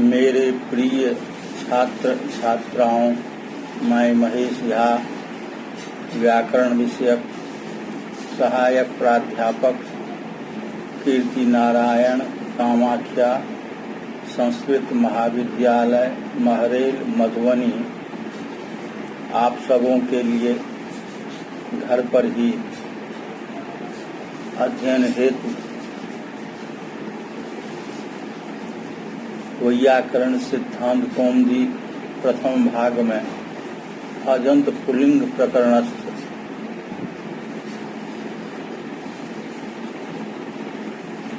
मेरे प्रिय छात्र छात्राओं, मैं महेश झा, व्याकरण विषयक सहायक प्राध्यापक, कीर्ति नारायण कामाख्या संस्कृत महाविद्यालय महरेल मधुबनी, आप सबों के लिए घर पर ही अध्ययन हेतु वैयाकरण सिद्धांत कौमुदी प्रथम भाग में अजंत पुल्लिंग प्रकरणस्थ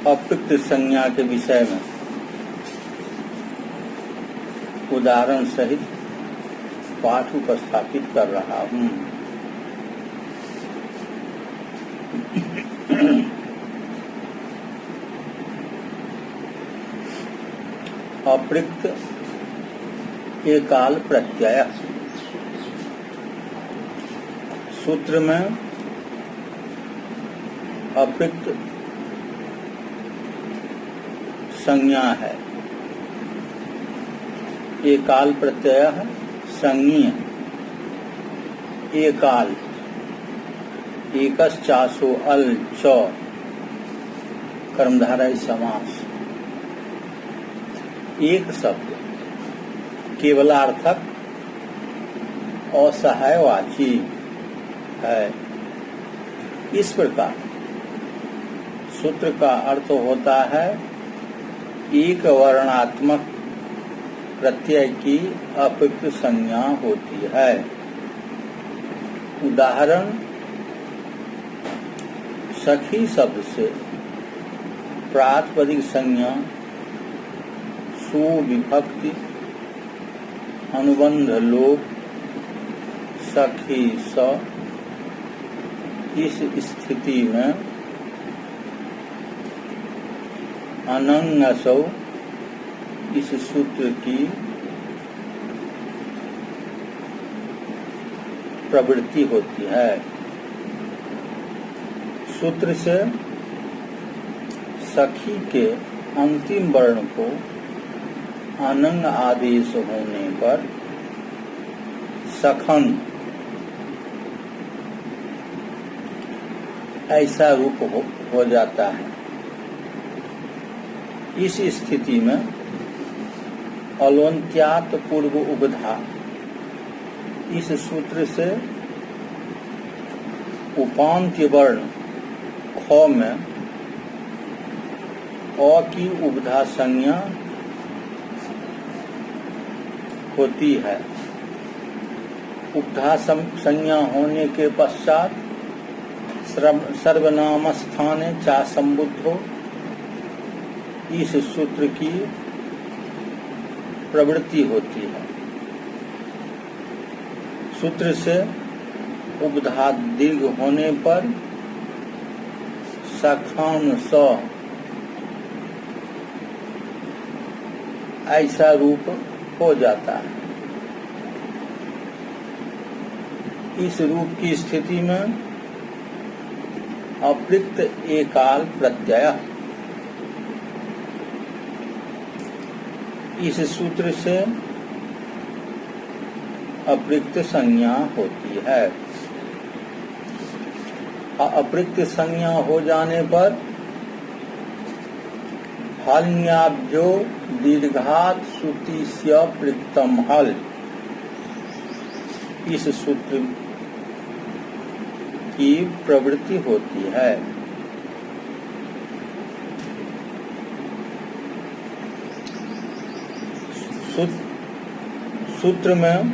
अप्रयुक्त संज्ञा के विषय में उदाहरण सहित पाठ उपस्थापित कर रहा हूँ। अप्रयुक्त एकाल प्रत्यय। सूत्र में अप्रयुक्त संज्ञा है, एकाल प्रत्यय है, संज्ञीय एकाल, एकस चासो अल च कर्मधारय समास। एक शब्द केवलार्थक असहायवाची है। इस प्रकार सूत्र का अर्थ होता है एक वर्णात्मक प्रत्यय की अप्रयुक्त संज्ञा होती है। उदाहरण, सखी शब्द से प्रातिपदिक संज्ञा सुविभक्ति अनुबंध लोप सखी स। इस स्थिति में अनंगसौ इस सूत्र की प्रवृत्ति होती है। सूत्र से सखी के अंतिम वर्ण को अनंग आदेश होने पर सखन ऐसा रूप हो जाता है। इस स्थिति में अलवंत्यात पूर्व उपधा इस सूत्र से उपांत्य वर्ण ख में अ की उपधा संज्ञा होती है। उपधा संज्ञा होने के पश्चात सर्वनाम स्थाने चा संबुद्धो इस सूत्र की प्रवृत्ति होती है। सूत्र से उपधा दीर्घ होने पर सखान स ऐसा रूप हो जाता है। इस रूप की स्थिति में अप्रयुक्त एकाल प्रत्यय इस सूत्र से अप्रयुक्त संज्ञा होती है। अप्रयुक्त संज्ञा हो जाने पर हल्याभ्यो दीर्घात श्रुतिस्य प्रयुक्तम हल इस सूत्र की प्रवृत्ति होती है। सूत्र में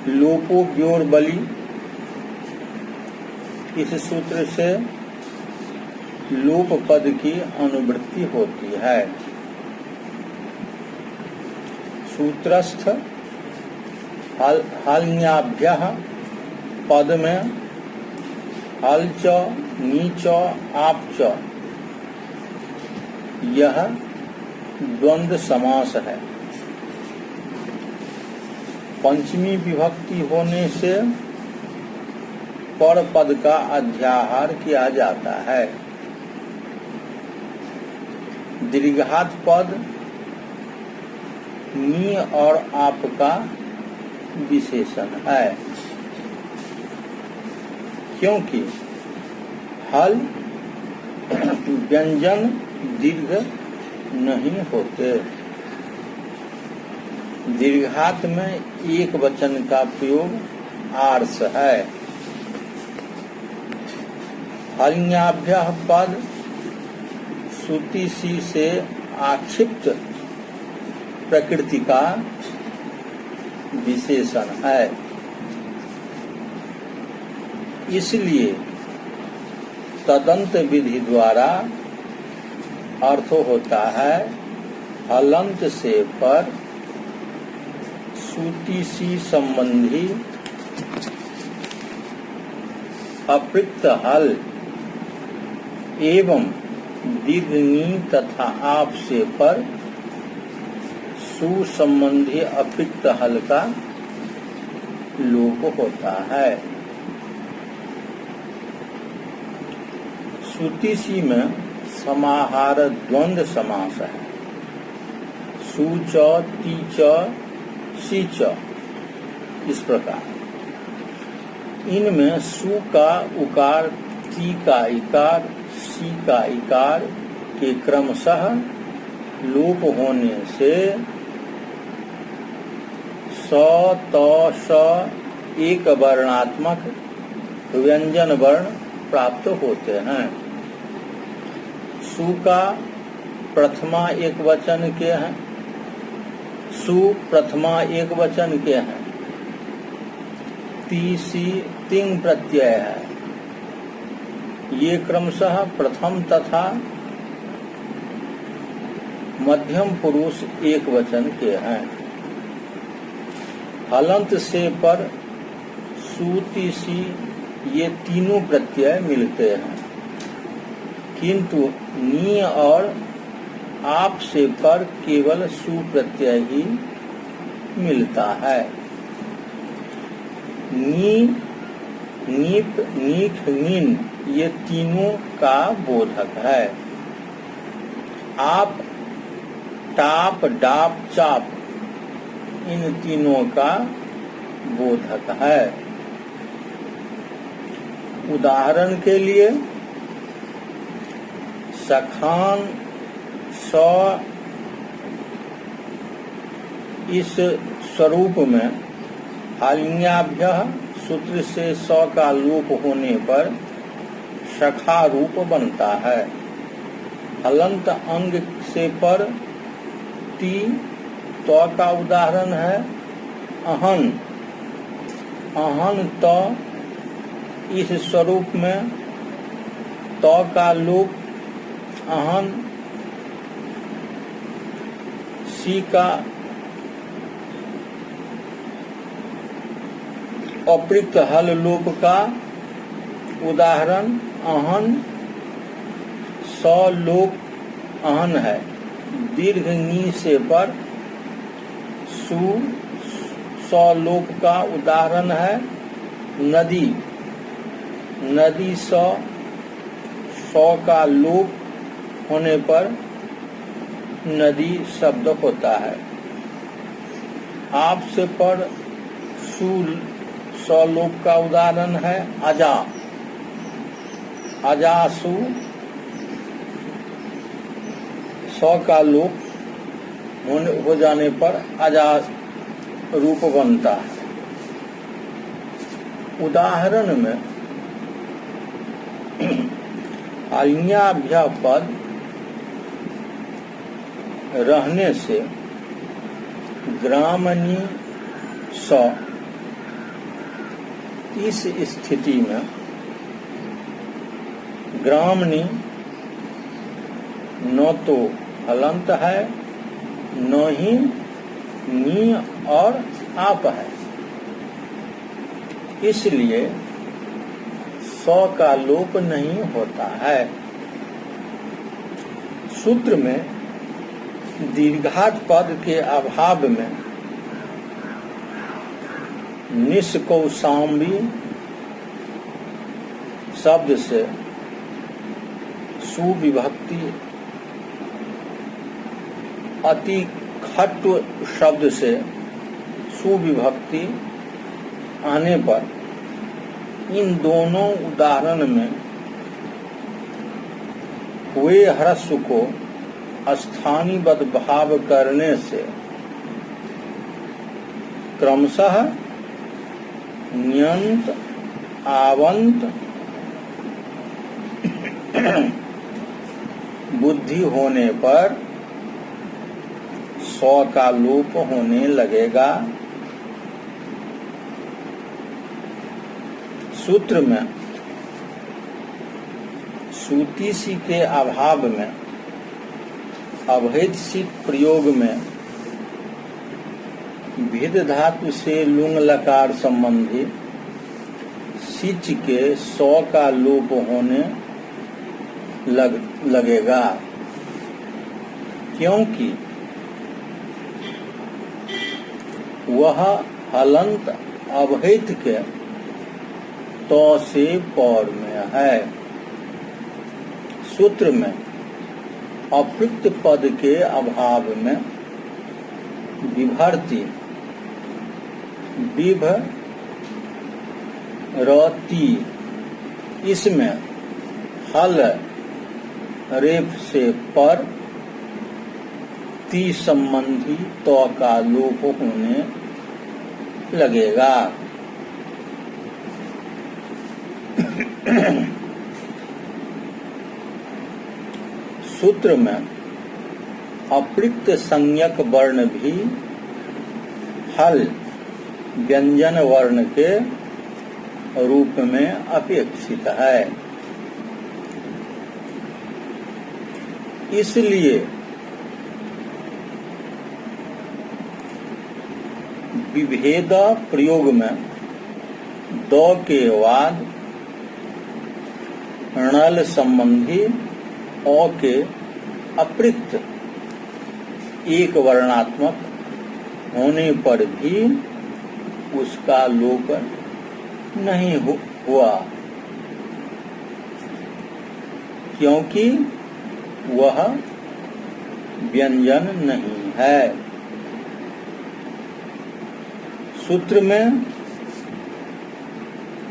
लोपो व्योर बलि इस सूत्र से लोप पद की अनुवृत्ति होती है। सूत्रस्थ हल्याभ्यः पद में हल च नीच आप च यह द्वंद्व समास है। पंचमी विभक्ति होने से पर पद का अध्याहार किया जाता है। दीर्घात पद नी और आप का विशेषण है, क्योंकि हल व्यंजन दीर्घ नहीं होते। दीर्घात में एक वचन का प्रयोग आर्ष है। हल्ङ्याभ्य पद श्रुति सी से आक्षिप्त प्रकृति का विशेषण है, इसलिए तदंत विधि द्वारा अर्थ होता है हलंत से पर श्रुति सी संबंधी अपृक्त हल एवं दीर्घनी तथा आप से पर सुसंबंधी अपृक्त हल का लोप होता है। श्रुति सी में समाहार द्वंद्व समास है, सु च ती च सी च, इस प्रकार। इनमें सु का उकार, ती का इकार, सी का इकार के क्रमशः लोप होने से स त स एक वर्णात्मक व्यंजन वर्ण प्राप्त होते हैं। सु का प्रथमा एक वचन के हैं, सु प्रथमा एक वचन के हैं, ती सी तिंग प्रत्यय है। ये क्रमशः प्रथम तथा मध्यम पुरुष एक वचन के हैं। हलंत से पर सूति सी ये तीनों प्रत्यय मिलते हैं, किंतु नी और आप से पर केवल सु प्रत्यय ही मिलता है। नी, नीप, नीख, नीन ये तीनों का बोधक है। आप, टाप, डाप, चाप इन तीनों का बोधक है। उदाहरण के लिए सखान स इस स्वरूप में हल्ङ्याभ्य सूत्र से स का लोप होने पर सखा रूप बनता है। हलंत अंग से पर ती तो का उदाहरण है अहन, अहन तो इस स्वरूप में तो का लोप अहन, सी का अपृक्त हल लोप का उदाहरण अहन, स लोप अहन है। दीर्घ नी से पर सु स लोप का उदाहरण है नदी, नदी स का लोप होने पर नदी शब्द होता है। आप से पर सु स लोप का उदाहरण है अजा, अजासु स का लोप हो जाने पर अजा रूप बनता है। उदाहरण में हल्ङ्याभ्य पद रहने से ग्रामणी स, इस स्थिति में ग्रामणी न तो हलंत है न ही नी और आप है, इसलिए स का लोप नहीं होता है। सूत्र में दीर्घात पद के अभाव में निष्कौशाम्बी शब्द से सुविभक्ति अति खट्व शब्द से सुविभक्ति आने पर इन दोनों उदाहरण में हुए ह्रस्व को स्थानीबद्ध भाव करने से क्रमशः ण्यंत आवंत बुद्धि होने पर सौ का लोप होने लगेगा। सूत्र में सूती सी के अभाव में अभेद सी प्रयोग में भेद धातु से लुंग लकार संबंधी सिच के सौ का लोप होने लगेगा, क्योंकि वह हलंत अभेद के तो से पौर में है। सूत्र में अप्रयुक्त पद के अभाव में विभर्ति विभ रति, इसमें हल रेफ से पर ती संबंधी तो का लोप होने लगेगा। सूत्र में अप्रयुक्त संज्ञक वर्ण भी हल व्यंजन वर्ण के रूप में अपेक्षित है। इसलिए विभेद प्रयोग में दो के बाद णल संबंधी औ के अप्रयुक्त एक वर्णात्मक होने पर भी उसका लोप नहीं हुआ, क्योंकि वह व्यंजन नहीं है। सूत्र में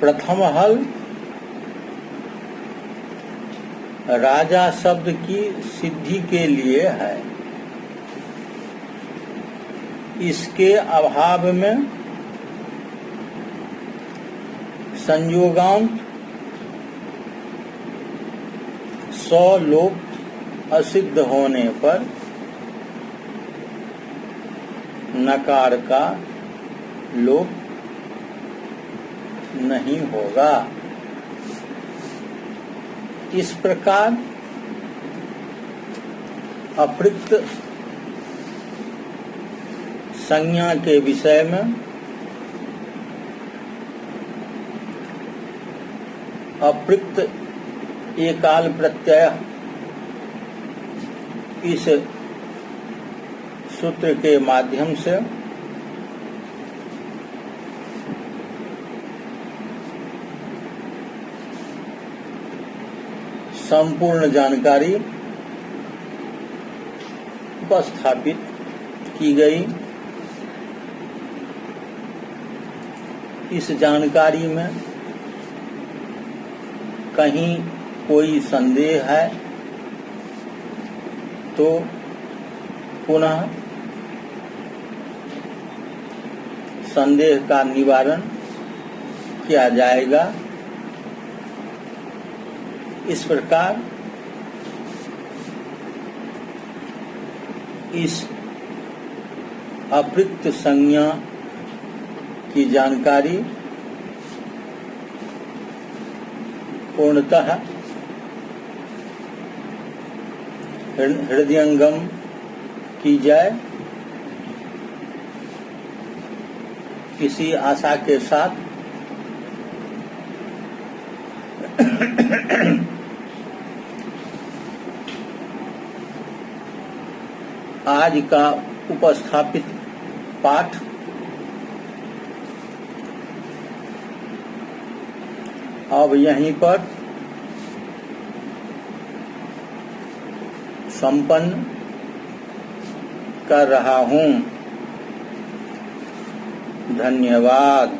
प्रथम हल राजा शब्द की सिद्धि के लिए है। इसके अभाव में संयोगांत सौ लोप असिद्ध होने पर नकार का लोप नहीं होगा। इस प्रकार अप्रयुक्त संज्ञा के विषय में अप्रयुक्त एकाल प्रत्यय इस सूत्र के माध्यम से संपूर्ण जानकारी उपस्थापित की गई। इस जानकारी में कहीं कोई संदेह है तो पुनः संदेह का निवारण किया जाएगा। इस प्रकार इस अप्रयुक्त संज्ञा की जानकारी पूर्णतः हृदयंगम की जाए, इसी आशा के साथ आज का उपस्थापित पाठ अब यहीं पर संपन्न कर रहा हूँ। धन्यवाद।